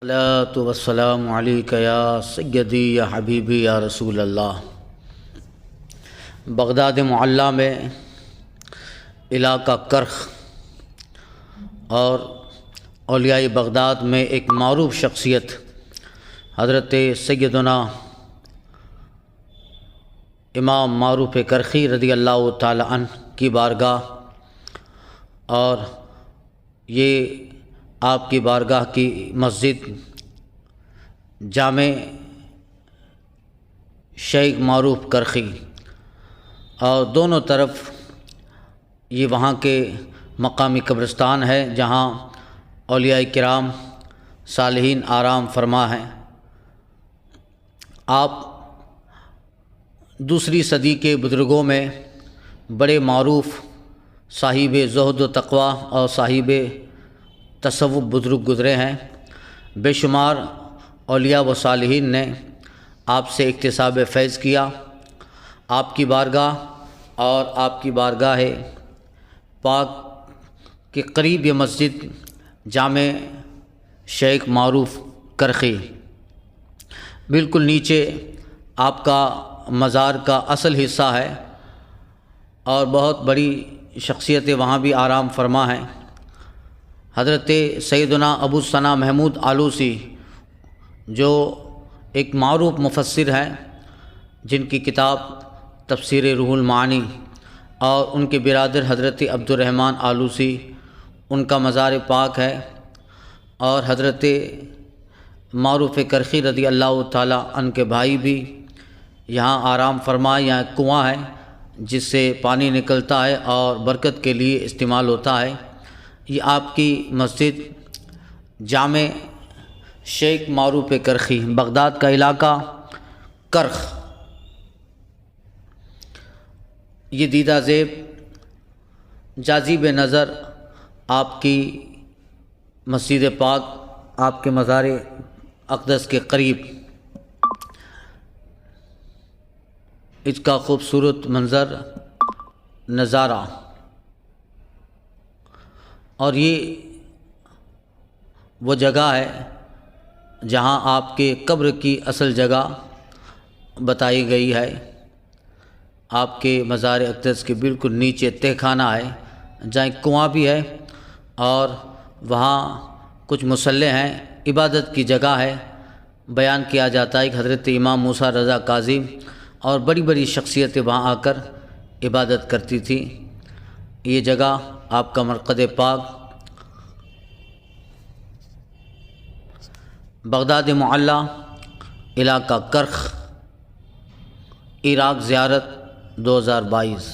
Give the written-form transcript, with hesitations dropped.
الصلاۃ والسلام علیک یا سیدی یا حبیبی یا رسول اللہ۔ بغداد معلیٰ میں علاقہ کرخ اور اولیاء بغداد میں ایک معروف شخصیت حضرت سیدنا امام معروف کرخی رضی اللہ تعالی عنہ کی بارگاہ، اور یہ آپ کی بارگاہ کی مسجد جامع شیخ معروف کرخی، اور دونوں طرف یہ وہاں کے مقامی قبرستان ہے جہاں اولیاء کرام صالحین آرام فرما ہیں۔ آپ دوسری صدی کے بزرگوں میں بڑے معروف صاحب زہد و تقویٰ اور صاحب تصوف بزرگ گزرے ہیں۔ بے شمار اولیاء و صالحین نے آپ سے اکتساب فیض کیا۔ آپ کی بارگاہ اور آپ کی بارگاہ پاک کے قریب یہ مسجد جامع شیخ معروف کرخی، بالکل نیچے آپ کا مزار کا اصل حصہ ہے، اور بہت بڑی شخصیتیں وہاں بھی آرام فرما ہیں۔ حضرت سیدنا ابو ثنا محمود آلوسی جو ایک معروف مفسر ہیں، جن کی کتاب تفسیر روح المعانی، اور ان کے برادر حضرت عبد الرحمن آلوسی، ان کا مزار پاک ہے۔ اور حضرت معروف کرخی رضی اللہ تعالیٰ عنہ کے بھائی بھی یہاں آرام فرما۔ یہاں کنواں ہے جس سے پانی نکلتا ہے اور برکت کے لیے استعمال ہوتا ہے۔ یہ آپ کی مسجد جامع شیخ معروف کرخی، بغداد کا علاقہ کرخ، یہ دیدہ زیب جاذب نظر آپ کی مسجد پاک، آپ کے مزار اقدس کے قریب، اس کا خوبصورت منظر نظارہ، اور یہ وہ جگہ ہے جہاں آپ کے قبر کی اصل جگہ بتائی گئی ہے۔ آپ کے مزار اقدس کے بالکل نیچے تہہ خانہ ہے جہاں ایک کنواں بھی ہے، اور وہاں کچھ مصلے ہیں، عبادت کی جگہ ہے۔ بیان کیا جاتا ہے کہ حضرت امام موسیٰ رضا کاظم اور بڑی بڑی شخصیتیں وہاں آ کر عبادت کرتی تھیں۔ یہ جگہ آپ کا مرقد پاک بغداد معلیٰ علاقہ کرخ، عراق زیارت 2022۔